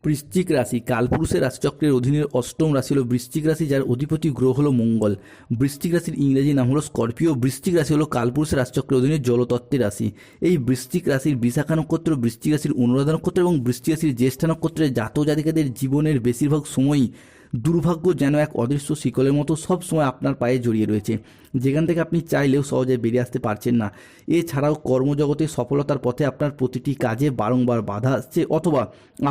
বৃশ্চিক রাশি কালপুরুষের রাশিচক্রের অধীনের অষ্টম রাশি হলো বৃশ্চিক রাশি, যার অধিপতি গ্রহ হলো মঙ্গল। বৃশ্চিক রাশির ইংরেজি নাম হলো স্করপিও। বৃশ্চিক রাশি হলো কালপুরুষের রাশিচক্রের অধীনে জলতত্ত্বের রাশি। এই বৃশ্চিক রাশির বিশাখা নক্ষত্র, বৃশ্চিক রাশির অনুরাধা নক্ষত্র এবং বৃশ্চিক রাশির জ্যেষ্ঠা নক্ষত্রের জাতক জাতিকাদের জীবনের বেশিরভাগ সময়ই দুর্ভাগ্য যেন এক অদৃশ্য শিকলের মতো সব সময় আপনার পায়ে জড়িয়ে রয়েছে, যেখান থেকে আপনি চাইলেও সহজে বেরিয়ে আসতে পারছেন না। এছাড়াও কর্মজগতে সফলতার পথে আপনার প্রতিটি কাজে বারংবার বাধা আসছে, অথবা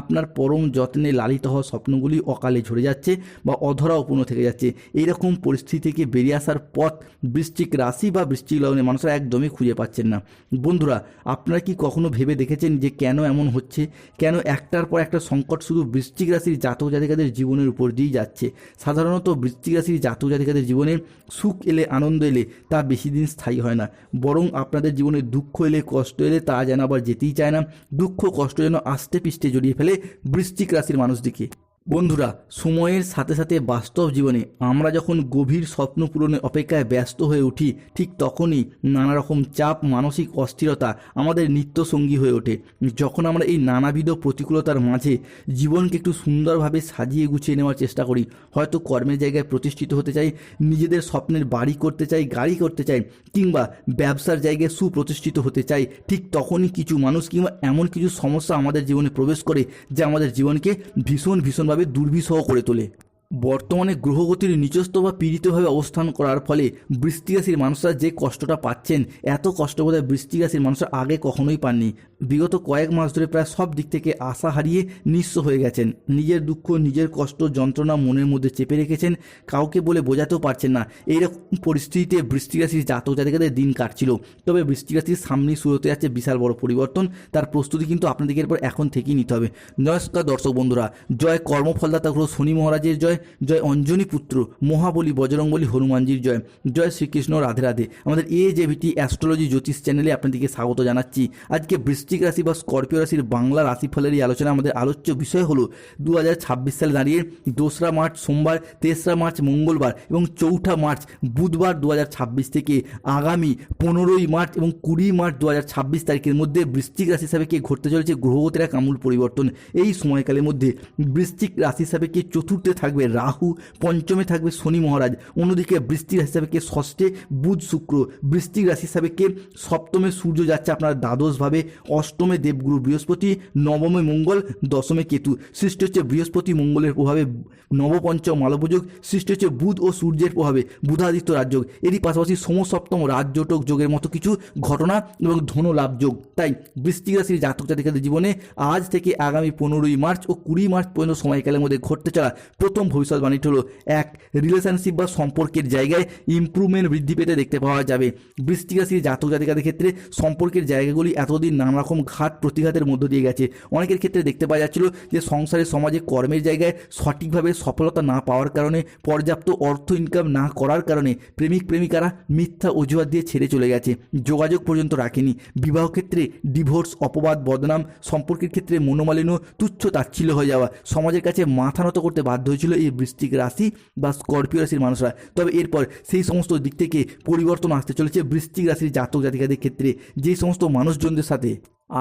আপনার পরম যত্নে লালিত হওয়া স্বপ্নগুলি অকালে ঝরে যাচ্ছে বা অধরা অপূর্ণ থেকে যাচ্ছে। এইরকম পরিস্থিতি থেকে বেরিয়ে আসার পথ বৃশ্চিক রাশি বা বৃশ্চিক লগ্নের মানুষরা একদমই খুঁজে পাচ্ছেন না। বন্ধুরা, আপনারা কি কখনো ভেবে দেখেছেন যে কেন এমন হচ্ছে? কেন একটার পর একটা সংকট শুধু বৃশ্চিক রাশির জাতক জাতিকাদের জীবনের উপর দিয়েই যাচ্ছে? সাধারণত বৃশ্চিক রাশির জাতক জাতিকাদের জীবনে সুখ এলে, আনন্দ এলে তা বেশি দিন স্থায়ী হয় না, বরং আপনাদের জীবনে দুঃখ এলে, কষ্ট এলে তা যেন আবার যেতেই চায় না। দুঃখ কষ্ট যেন আষ্টে পিষ্টে জড়িয়ে ফেলে বৃশ্চিক রাশির মানুষদিকে। বন্ধুরা, সময়ের সাথে সাথে বাস্তব জীবনে আমরা যখন গভীর স্বপ্ন পূরণের অপেক্ষায় ব্যস্ত হয়ে উঠি, ঠিক তখনই নানা রকম চাপ, মানসিক অস্থিরতা আমাদের নিত্যসঙ্গী হয়ে ওঠে। যখন আমরা এই নানাবিধ প্রতিকূলতার মাঝে জীবনকে একটু সুন্দরভাবে সাজিয়ে গুছিয়ে নেওয়ার চেষ্টা করি, হয়তো কর্মের জায়গায় প্রতিষ্ঠিত হতে চাই, নিজেদের স্বপ্নের বাড়ি করতে চাই, গাড়ি করতে চাই, কিংবা ব্যবসার জায়গায় সুপ্রতিষ্ঠিত হতে চাই, ঠিক তখনই কিছু মানুষ কিংবা এমন কিছু সমস্যা আমাদের জীবনে প্রবেশ করে যা আমাদের জীবনকে ভীষণভাবে দুর্বিষহ করে তোলে। বর্তমানে গ্রহগতির নিচস্থ বা পীড়িতভাবে অবস্থান করার ফলে বৃশ্চিক রাশির মানুষরা যে কষ্টটা পাচ্ছেন, এত কষ্ট বোধহয় বৃশ্চিক রাশির মানুষরা আগে কখনোই পাননি। বিগত কয়েক মাস ধরে প্রায় সব দিক থেকে আশা হারিয়ে নিঃস্ব হয়ে গেছেন। নিজের দুঃখ, নিজের কষ্ট, যন্ত্রণা মনের মধ্যে চেপে রেখেছেন, কাউকে বলে বোঝাতেও পারছেন না। এইরকম পরিস্থিতিতে বৃশ্চিক রাশির জাতক জাতিকাদের দিন কাটছিল। তবে বৃশ্চিক রাশির সামনেই শুরু হতে যাচ্ছে বিশাল বড় পরিবর্তন। তার প্রস্তুতি কিন্তু আপনাদেরকে এরপর এখন থেকেই নিতে হবে। নমস্কার দর্শক বন্ধুরা, জয় কর্মফলদাতা গ্রহ শনি মহারাজের জয়, জয় অঞ্জনী পুত্র মহাবলী বজরংবলী হনুমানজির জয়, জয় শ্রীকৃষ্ণ, রাধে রাধে। আমাদের AJVT অ্যাস্ট্রোলজি জ্যোতিষ চ্যানেলে আপনাদেরকে স্বাগত জানাচ্ছি। আজকে বৃশ্চিক রাশি বা স্করপিও রাশির বাংলা রাশিফলের এই আলোচনা। আমাদের আলোচ্য বিষয় হলো 2026 সালে দাঁড়িয়ে 2রা মার্চ সোমবার, 3রা মার্চ মঙ্গলবার এবং 4ঠা মার্চ বুধবার 2026 থেকে আগামী 15ই মার্চ এবং 20 মার্চ 2026 তারিখের মধ্যে বৃশ্চিক রাশি সাপেক্ষে ঘটতে চলেছে গ্রহগতির এক আমূল পরিবর্তন। এই সময়কালের মধ্যে বৃশ্চিক রাশি সাপেক্ষে চতুর্থে থাকবে রাহু, পঞ্চমে থাকবে শনি মহারাজ, অন্যদিকে বৃশ্চিক রাশি সাপেক্ষে ষষ্ঠে বুধ শুক্র, বৃশ্চিক রাশি সাপেক্ষে সপ্তমে সূর্য যাচ্ছে আপনার দ্বাদশভাবে, অষ্টমে দেবগুরু বৃহস্পতি, নবমে মঙ্গল, দশমে কেতু। সৃষ্টি হচ্ছে বৃহস্পতি মঙ্গলের প্রভাবে নবপঞ্চম মালবযোগ, সৃষ্টি হচ্ছে বুধ ও সূর্যের প্রভাবে বুধাদিত্য রাজযোগ, এরই পাশাপাশি সমসপ্তম রাজযোটক যোগের মতো কিছু ঘটনা এবং ধন লাভ যোগ। তাই বৃশ্চিক রাশির জাতক জাতিকাদের জীবনে আজ থেকে আগামী 15ই মার্চ ও 20 মার্চ পর্যন্ত সময়কালের মধ্যে ঘটতে চলা প্রথম ভবিষ্যৎবাণীটি হলো এক, রিলেশনশিপ বা সম্পর্কের জায়গায় ইমপ্রুভমেন্ট বৃদ্ধি পেতে দেখতে পাওয়া যাবে। বৃশ্চিক রাশির জাতক জাতিকাদের ক্ষেত্রে সম্পর্কের জায়গাগুলি এতদিন নানা রকম ঘাত প্রতিঘাতের মধ্য দিয়ে গেছে। অনেকের ক্ষেত্রে দেখতে পাওয়া যাচ্ছিল যে সংসারের, সমাজে, কর্মের জায়গায় সঠিকভাবে সফলতা না পাওয়ার কারণে, পর্যাপ্ত অর্থ ইনকাম না করার কারণে প্রেমিক প্রেমিকারা মিথ্যা অজুহাত দিয়ে ছেড়ে চলে গেছে, যোগাযোগ পর্যন্ত রাখেনি। বিবাহ ক্ষেত্রে ডিভোর্স, অপবাদ, বদনাম, সম্পর্কের ক্ষেত্রে মনোমালিন্য, তুচ্ছ তাচ্ছিল্য হয়ে যাওয়া, সমাজের কাছে মাথা নত করতে বাধ্য হয়েছিল এই বৃশ্চিক রাশি বা স্করপিও রাশির মানুষরা। তবে এরপর সেই সমস্ত দিক থেকে পরিবর্তন আসতে চলেছে বৃশ্চিক রাশির জাতক জাতিকাদের ক্ষেত্রে। যেই সমস্ত মানুষজনদের সাথে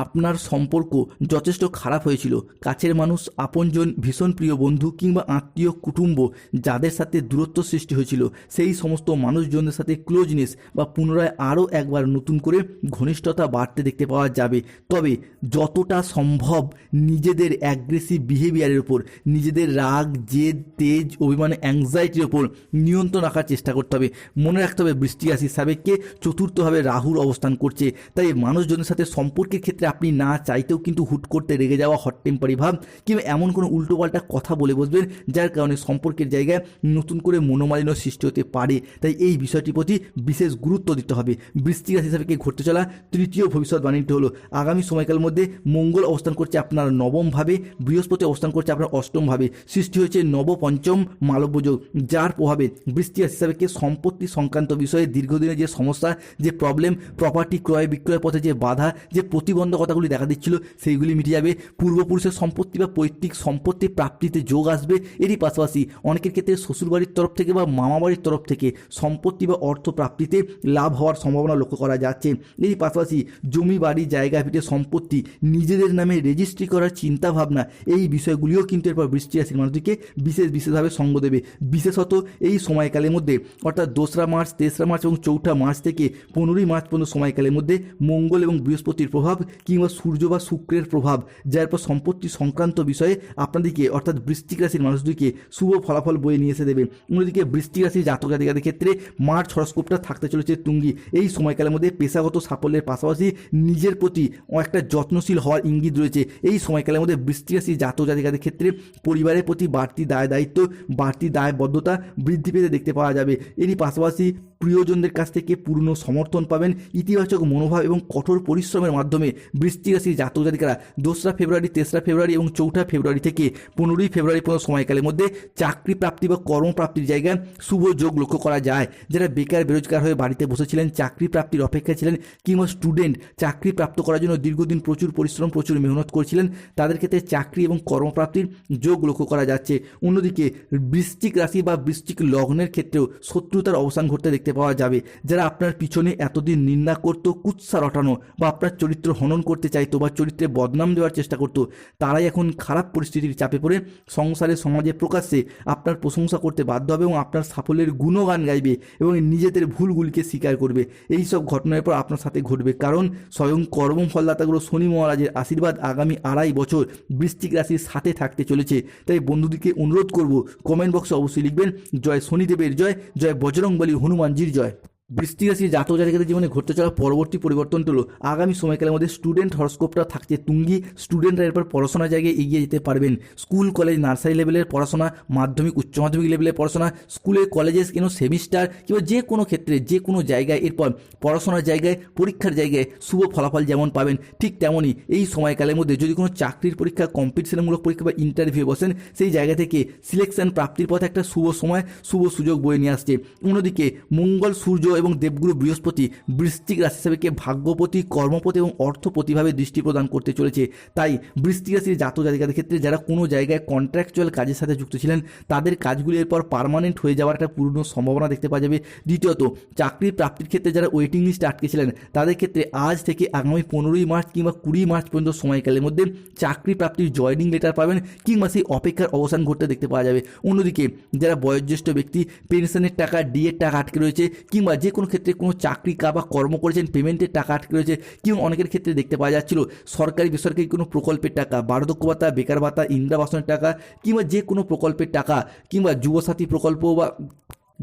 আপনার সম্পর্ক যথেষ্ট খারাপ হয়েছিল, কাছের মানুষ, আপনজন, ভীষণ প্রিয় বন্ধু কিংবা আত্মীয় কুটুম্ব যাদের সাথে দূরত্ব সৃষ্টি হয়েছিল, সেই সমস্ত মানুষজনদের সাথে ক্লোজনেস বা পুনরায় আরও একবার নতুন করে ঘনিষ্ঠতা বাড়তে দেখতে পাওয়া যাবে। তবে যতটা সম্ভব নিজেদের অ্যাগ্রেসিভ বিহেভিয়ারের ওপর, নিজেদের রাগ, জেদ, তেজ, অভিমান, অ্যাংজাইটির ওপর নিয়ন্ত্রণ রাখার চেষ্টা করতে হবে। মনে রাখতে হবে বৃশ্চিক রাশির সাপেক্ষে চতুর্থভাবে রাহুর অবস্থান করছে। তাই মানুষজনের সাথে সম্পর্কের ক্ষেত্রে আপনি না চাইতেও কিন্তু হুট করতে রেগে যাওয়া, হট টেম্পারি ভাব কিংবা এমন কোনো উল্টোপাল্টা কথা বলে বসবেন যার কারণে সম্পর্কের জায়গায় নতুন করে মনোমালিন্য সৃষ্টি হতে পারে। তাই এই বিষয়টির প্রতি বিশেষ গুরুত্ব দিতে হবে। বৃশ্চিক রাশি হিসাবে ঘটতে চলা তৃতীয় ভবিষ্যৎবাণীটি হলো আগামী সময়কালের মধ্যে মঙ্গল অবস্থান করছে আপনার নবম ভাবে, বৃহস্পতি অবস্থান করছে আপনার অষ্টম ভাবে, সৃষ্টি হয়েছে নবপঞ্চম মালব্য যোগ, যার প্রভাবে বৃশ্চিক রাশি হিসাবে সম্পত্তি সংক্রান্ত বিষয়ে দীর্ঘদিনের যে সমস্যা, যে প্রবলেম, প্রপার্টি ক্রয় বিক্রয়ের পথে যে বাধা, যে প্রতিবন্ধক প্রতিবন্ধকতাগুলি দেখা দিচ্ছিল সেইগুলি মিটে যাবে। পূর্বপুরুষের সম্পত্তি বা পৈতৃক সম্পত্তি প্রাপ্তিতে যোগ আসবে। এরই পাশাপাশি অনেকের ক্ষেত্রে শ্বশুরবাড়ির তরফ থেকে বা মামাবাড়ির তরফ থেকে সম্পত্তি বা অর্থ প্রাপ্তিতে লাভ হওয়ার সম্ভাবনা লক্ষ্য করা যাচ্ছে। এরই পাশাপাশি জমি বাড়ি জায়গা ভিটে সম্পত্তি নিজেদের নামে রেজিস্ট্রি করার চিন্তাভাবনা, এই বিষয়গুলিও কিন্তু এরপর বৃশ্চিক রাশির মানুষদেরকে বিশেষভাবে সঙ্গ দেবে। বিশেষত এই সময়কালের মধ্যে অর্থাৎ 2রা মার্চ 3রা মার্চ এবং 4ঠা মার্চ থেকে 15ই মার্চ পর্যন্ত সময়কালের মধ্যে মঙ্গল এবং বৃহস্পতির প্রভাব কিংবা সূর্য বা শুক্রের প্রভাব, যার পর সম্পত্তি সংক্রান্ত বিষয়ে আপনাদেরকে অর্থাৎ বৃশ্চিক রাশির মানুষদেরকে শুভ ফলাফল বয়ে নিয়ে এসে দেবে। অন্যদিকে বৃশ্চিক রাশির জাতক জাতিকাদের ক্ষেত্রে মার্চ হরস্কোপটা থাকতে চলেছে তুঙ্গি। এই সময়কালের মধ্যে পেশাগত সাফল্যের পাশাপাশি নিজের প্রতি একটা যত্নশীল হওয়ার ইঙ্গিত রয়েছে। এই সময়কালের মধ্যে বৃশ্চিক রাশির জাতক জাতিকাদের ক্ষেত্রে পরিবারের প্রতি বাড়তি দায়িত্ব, বাড়তি দায়বদ্ধতা বৃদ্ধি পেতে দেখতে পাওয়া যাবে। এরই পাশাপাশি প্রিয়জনদের কাছ থেকে পূর্ণ সমর্থন পাবেন। ইতিবাচক মনোভাব এবং কঠোর পরিশ্রমের মাধ্যমে বৃশ্চিক রাশির জাতক জাতিকারা 2রা ফেব্রুয়ারি 3রা ফেব্রুয়ারি এবং 4ঠা ফেব্রুয়ারি থেকে 15ই ফেব্রুয়ারি পর্যন্ত সময়কালের মধ্যে চাকরি প্রাপ্তি বা কর্মপ্রাপ্তির জায়গায় শুভ যোগ লক্ষ্য করা যায়। যারা বেকার বেরোজগার হয়ে বাড়িতে বসেছিলেন, চাকরি প্রাপ্তির অপেক্ষায় ছিলেন, কিংবা স্টুডেন্ট চাকরি প্রাপ্ত করার জন্য দীর্ঘদিন প্রচুর পরিশ্রম প্রচুর মেহনত করছিলেন, তাদের ক্ষেত্রে চাকরি এবং কর্মপ্রাপ্তির যোগ লক্ষ্য করা যাচ্ছে। অন্যদিকে বৃশ্চিক রাশি বা বৃশ্চিক লগ্নের ক্ষেত্রেও শত্রুতার অবসান ঘটতে দেখতে পাওয়া যাবে। যারা আপনার পিছনে এতদিন নিন্দা করত, কুৎসা রটানো বা আপনার চরিত্র হনন করতে চাইতো বা চরিত্রে বদনাম দেওয়ার চেষ্টা করত, তারাই এখন খারাপ পরিস্থিতির চাপে পড়ে সংসারে সমাজে প্রকাশ্যে আপনার প্রশংসা করতে বাধ্য হবে এবং আপনার সাফল্যের গুণগান গাইবে এবং নিজেদের ভুলগুলিকে স্বীকার করবে। এই সব ঘটনার পর আপনার সাথে ঘটবে, কারণ স্বয়ং কর্মফলদাতাগুলো শনি মহারাজের আশীর্বাদ আগামী 2.5 বছর বৃশ্চিক রাশির সাথে থাকতে চলেছে। তাই বন্ধুদেরকে অনুরোধ করব, কমেন্ট বক্সে অবশ্যই লিখবেন জয় শনিদেবের জয়, জয় বজরংবলী হনুমানজির জয়। বৃশ্চিক রাশির জাতক জাতিকাদের জীবনে ঘটতে চলা পরবর্তী পরিবর্তনটা হলো আগামী সময়কালের মধ্যে স্টুডেন্ট হরস্কোপটা থাকছে তুঙ্গি। স্টুডেন্টরা এরপর পড়াশোনার জায়গায় এগিয়ে যেতে পারবেন। স্কুল কলেজ নার্সারি লেভেলের পড়াশোনা, মাধ্যমিক উচ্চ মাধ্যমিক লেভেলের পড়াশোনা, স্কুলে কলেজে কোনো সেমিস্টার কিংবা যে কোনো ক্ষেত্রে যে কোনো জায়গায় এরপর পড়াশোনার জায়গায় পরীক্ষার জায়গায় শুভ ফলাফল যেমন পাবেন, ঠিক তেমনই এই সময়কালের মধ্যে যদি কোনো চাকরির পরীক্ষা, কম্পিটিশনমূলক পরীক্ষা বা ইন্টারভিউ বসেন, সেই জায়গা থেকে সিলেকশন প্রাপ্তির পথে একটা শুভ সময় শুভ সুযোগ বয়ে নিয়ে আসছে। অন্যদিকে মঙ্গল, সূর্য এবং দেবগুরু বৃহস্পতি বৃশ্চিক রাশি হিসাবেকে ভাগ্যপতি, কর্মপতি এবং অর্থপতিভাবে দৃষ্টি প্রদান করতে চলেছে। তাই বৃশ্চিক রাশির জাতক জাতিকাদের ক্ষেত্রে যারা কোনো জায়গায় কন্ট্রাকচুয়াল কাজের সাথে যুক্ত ছিলেন, তাদের কাজগুলি এরপর পার্মানেন্ট হয়ে যাওয়ার একটা পূর্ণ সম্ভাবনা দেখতে পাওয়া যাবে। দ্বিতীয়ত, চাকরির প্রাপ্তির ক্ষেত্রে যারা ওয়েটিং লিস্টে আটকে ছিলেন, তাদের ক্ষেত্রে আজ থেকে আগামী 15ই মার্চ কিংবা 20 মার্চ পর্যন্ত সময়কালের মধ্যে চাকরি প্রাপ্তির জয়নিং লেটার পাবেন কিংবা সেই অপেক্ষার অবসান ঘটতে দেখতে পাওয়া যাবে। অন্যদিকে যারা বয়োজ্যেষ্ঠ ব্যক্তি পেনশনের টাকা, ডিএর টাকা আটকে রয়েছে কিংবা যে কোনো ক্ষেত্রে কোনো চাকরি বা কর্ম করেছেন, পেমেন্টের টাকা আটকে রয়েছে, কিংবা অনেকের ক্ষেত্রে দেখতে পাওয়া যাচ্ছিল সরকারি বেসরকারি কোনো প্রকল্পের টাকা, বার্ধক্য ভাতা, বেকার ভাতা, ইন্দিরা আবাসনের টাকা কিংবা যে কোনো প্রকল্পের টাকা কিংবা যুবসাথী প্রকল্প বা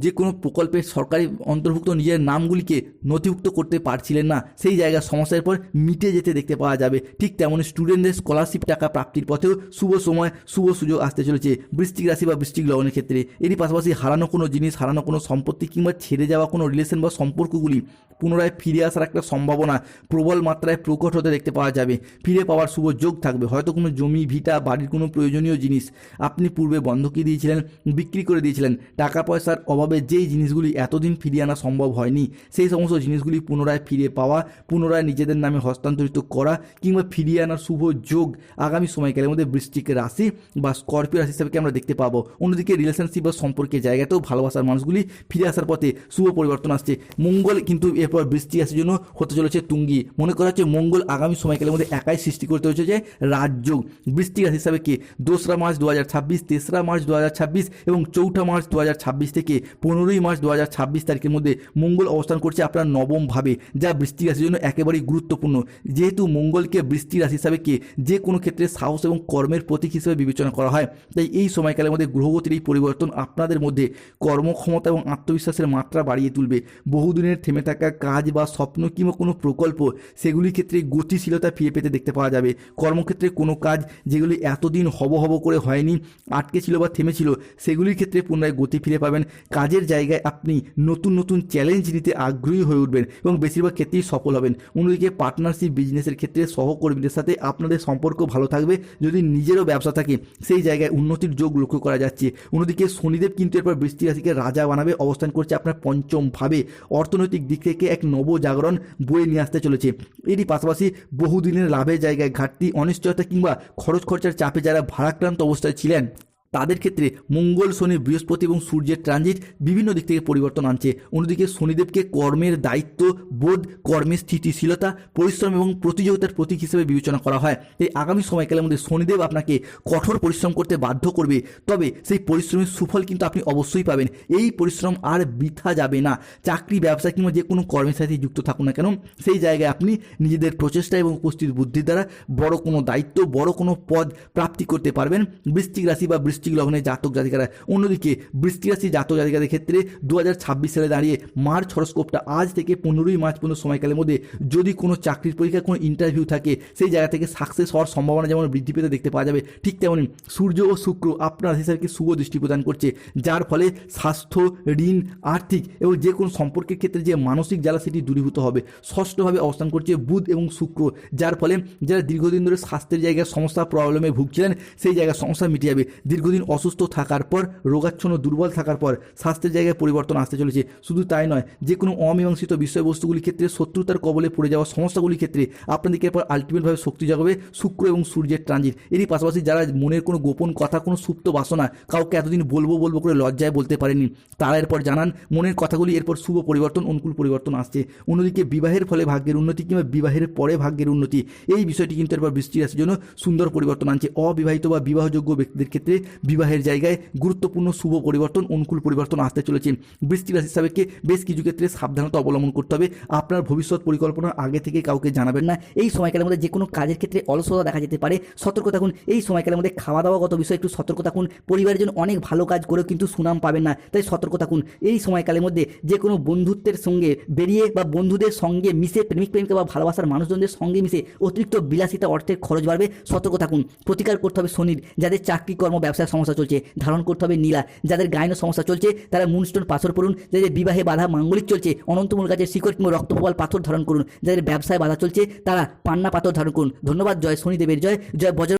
যে কোনো প্রকল্পের সরকারি অন্তর্ভুক্ত নিজের নামগুলিকে নথিভুক্ত করতে পারছিলেন না, সেই জায়গার সমস্যার পর মিটে যেতে দেখতে পাওয়া যাবে। ঠিক তেমনই স্টুডেন্টদের স্কলারশিপ টাকা প্রাপ্তির পথেও শুভ সময় শুভ সুযোগ আসতে চলেছে বৃশ্চিক রাশি বা বৃশ্চিক লগ্নের ক্ষেত্রে। এরই পাশাপাশি হারানো কোনো জিনিস, হারানো কোনো সম্পত্তি কিংবা ছেড়ে যাওয়া কোনো রিলেশন বা সম্পর্কগুলি পুনরায় ফিরে আসার একটা সম্ভাবনা প্রবল মাত্রায় প্রকট হতে দেখতে পাওয়া যাবে। ফিরে পাওয়ার শুভ যোগ থাকবে। হয়তো কোনো জমি ভিটা, বাড়ির কোনো প্রয়োজনীয় জিনিস আপনি পূর্বে বন্ধকি দিয়েছিলেন, বিক্রি করে দিয়েছিলেন, টাকা পয়সার অভাবে যেই জিনিসগুলি এতদিন ফিরিয়ে আনা সম্ভব হয়নি, সেই সমস্ত জিনিসগুলি পুনরায় ফিরে পাওয়া, পুনরায় নিজেদের নামে হস্তান্তরিত করা কিংবা ফিরিয়ে আনার শুভ যোগ আগামী সময়কালের মধ্যে বৃশ্চিক রাশি বা স্করপিও রাশি হিসাবে আমরা দেখতে পাবো। অন্যদিকে রিলেশনশিপ বা সম্পর্কের জায়গাতেও ভালোবাসার মানুষগুলি ফিরে আসার পথে শুভ পরিবর্তন আসছে। মঙ্গল কিন্তু এরপর বৃশ্চিক রাশির জন্য হতে চলেছে তুঙ্গি। মনে করা হচ্ছে মঙ্গল আগামী সময়কালের মধ্যে একাই সৃষ্টি করতে হচ্ছে যে রাজযোগ। বৃশ্চিক রাশি হিসাবে কি 2রা মার্চ 2026, 3রা মার্চ 2026 এবং 4ঠা মার্চ 2026 থেকে 15ই মার্চ 2026 তারিখের মধ্যে মঙ্গল অবস্থান করছে আপনার নবম ভাবে, যা বৃশ্চিক রাশির জন্য একেবারেই গুরুত্বপূর্ণ। যেহেতু মঙ্গলকে বৃশ্চিক রাশি হিসাবে কি যে কোনো ক্ষেত্রে সাহস এবং কর্মের প্রতীক হিসেবে বিবেচনা করা হয়, তাই এই সময়কালের মধ্যে গ্রহগতির এই পরিবর্তন আপনাদের মধ্যে কর্মক্ষমতা এবং আত্মবিশ্বাসের মাত্রা বাড়িয়ে তুলবে। বহুদিনের থেমে থাকা কাজ বা স্বপ্ন কিংবা কোনো প্রকল্প, সেগুলির ক্ষেত্রে গতিশীলতা ফিরে পেতে দেখতে পাওয়া যাবে। কর্মক্ষেত্রে কোনো কাজ যেগুলি এতদিন হব করে হয়নি, আটকে ছিল বা থেমেছিল, সেগুলির ক্ষেত্রে পুনরায় গতি ফিরে পাবেন। কাজের জায়গায় আপনি নতুন নতুন চ্যালেঞ্জ নিতে আগ্রহী হয়ে উঠবেন এবং বেশিরভাগ ক্ষেত্রেই সফল হবেন। অন্যদিকে পার্টনারশিপ বিজনেসের ক্ষেত্রে সহকর্মীদের সাথে আপনাদের সম্পর্ক ভালো থাকবে। যদি নিজেরও ব্যবসা থাকে সেই জায়গায় উন্নতির যোগ লক্ষ্য করা যাচ্ছে। অন্যদিকে শনিদেব কিন্তু এরপর বৃশ্চিক রাশিকে রাজা বানাবে, অবস্থান করছে আপনার পঞ্চম ভাবে। অর্থনৈতিক দিক থেকে এক নবজাগরণ বয়ে নিয়ে আসতে চলেছে। এরই পাশাপাশি বহুদিনের লাভের জায়গায় ঘাটতি, অনিশ্চয়তা কিংবা খরচ খরচার চাপে যারা ভারাক্রান্ত অবস্থায় ছিলেন তাদের ক্ষেত্রে মঙ্গল, শনি, বৃহস্পতি এবং সূর্যের ট্রানজিট বিভিন্ন দিক থেকে পরিবর্তন আনছে। অন্যদিকে শনিদেবকে কর্মের দায়িত্ব বোধ, কর্মের স্থিতিশীলতা, পরিশ্রম এবং প্রতিযোগিতার প্রতীক হিসেবে বিবেচনা করা হয়। এই আগামী সময়কালের মধ্যে শনিদেব আপনাকে কঠোর পরিশ্রম করতে বাধ্য করবে, তবে সেই পরিশ্রমের সুফল কিন্তু আপনি অবশ্যই পাবেন। এই পরিশ্রম আর বৃথা যাবে না। চাকরি, ব্যবসা কিংবা যে কোনো কর্মের সাথে যুক্ত থাকুন না কেন, সেই জায়গায় আপনি নিজেদের প্রচেষ্টা এবং উপস্থিত বুদ্ধির দ্বারা বড় কোনো দায়িত্ব, বড় কোনো পদ প্রাপ্তি করতে পারবেন বৃশ্চিক রাশি বা বৃশ্চিক লগ্নের জাতক জাতিকারা। অন্যদিকে বৃশ্চিক রাশি জাতক জাতিকাদের ক্ষেত্রে 2026 সালে দাঁড়িয়ে মার্চ হরস্কোপটা আজ থেকে 15ই মার্চ পর্যন্ত সময়কালের মধ্যে যদি কোনো চাকরির পরীক্ষা, কোনো ইন্টারভিউ থাকে, সেই জায়গা থেকে সাকসেস হওয়ার সম্ভাবনা যেমন বৃদ্ধি পেতে দেখতে পাওয়া যাবে, ঠিক তেমনি সূর্য ও শুক্র আপনার হিসাবকে শুভ দৃষ্টি প্রদান করছে, যার ফলে স্বাস্থ্য, ঋণ, আর্থিক এবং যে কোনো সম্পর্কের ক্ষেত্রে যে মানসিক জ্বালা সেটি দূরীভূত হবে। ষষ্ঠভাবে অবস্থান করছে বুধ এবং শুক্র, যার ফলে যারা দীর্ঘদিন ধরে স্বাস্থ্যের জায়গায় সমস্যা, প্রবলেমে ভুগছিলেন, সেই জায়গায় সমস্যা মিটে যাবে। দীর্ঘদিন অসুস্থ থাকার পর, রোগাচ্ছন্ন, দুর্বল থাকার পর স্বাস্থ্যের জায়গায় পরিবর্তন আসতে চলেছে। শুধু তাই নয়, যে কোনো অমীমাংসিত বিষয়বস্তুগুলির ক্ষেত্রে, শত্রুতার কবলে পড়ে যাওয়া সমস্যাগুলির ক্ষেত্রে আপনাদেরকে এরপর আলটিমেটভাবে শক্তি জাগাবে শুক্র এবং সূর্যের ট্রানজিট। এরই পাশাপাশি যারা মনের কোনো গোপন কথা, কোনো সুপ্ত বাসনা কাউকে এতদিন বলবো বলবো করে লজ্জায় বলতে পারেনি, তারা এরপর জানান মনের কথাগুলি এরপর শুভ পরিবর্তন, অনুকূল পরিবর্তন আসছে। অন্যদিকে বিবাহের ফলে ভাগ্যের উন্নতি কিংবা বিবাহের পরে ভাগ্যের উন্নতি, এই বিষয়টি কিন্তু এরপর বৃশ্চিক রাশির জন্য সুন্দর পরিবর্তন আনছে। অবিবাহিত বা বিবাহযোগ্য ব্যক্তিদের ক্ষেত্রে বিবাহের জায়গায় গুরুত্বপূর্ণ শুভ পরিবর্তন, অনুকূল পরিবর্তন আসতে চলেছে। বৃশ্চিক রাশির সাবেককে বেশ কিছু ক্ষেত্রে সাবধানতা অবলম্বন করতে হবে। আপনার ভবিষ্যৎ পরিকল্পনা আগে থেকে কাউকে জানাবেন না। এই সময়কালের মধ্যে যে কোনো কাজের ক্ষেত্রে অলসতা দেখা যেতে পারে, সতর্ক থাকুন। এই সময়কালের মধ্যে খাওয়া দাওয়াগত বিষয়ে একটু সতর্ক থাকুন। পরিবারের জন্য অনেক ভালো কাজ করেও কিন্তু সুনাম পাবেন না, তাই সতর্ক থাকুন। এই সময়কালের মধ্যে যে কোনো বন্ধুত্বের সঙ্গে বেরিয়ে বা বন্ধুদের সঙ্গে মিশে, প্রেমিক প্রেমিকা বা ভালোবাসার মানুষজনদের সঙ্গে মিশে অতিরিক্ত বিলাসিতা, অর্থের খরচ বাড়বে, সতর্ক থাকুন। প্রতিকার করতে হবে শনির। যাদের চাকরি, কর্ম, ব্যবসার সমস্যা চলছে ধারণ করতে হবে নীলা। যাদের গায়ন সমস্যা চলছে তারা মুনস্টোন পাথর পড়ুন। যাদের বিবাহে বাধা, মাঙ্গলিক চলছে অনন্তমূল গাছের শিকড় কিংবা রক্তপ্রবাল পাথর ধারণ করুন। যাদের ব্যবসায় বাধা চলছে তারা পান্না পাথর ধারণ করুন। ধন্যবাদ। জয় শনিদেবের জয়, জয় বজ্র।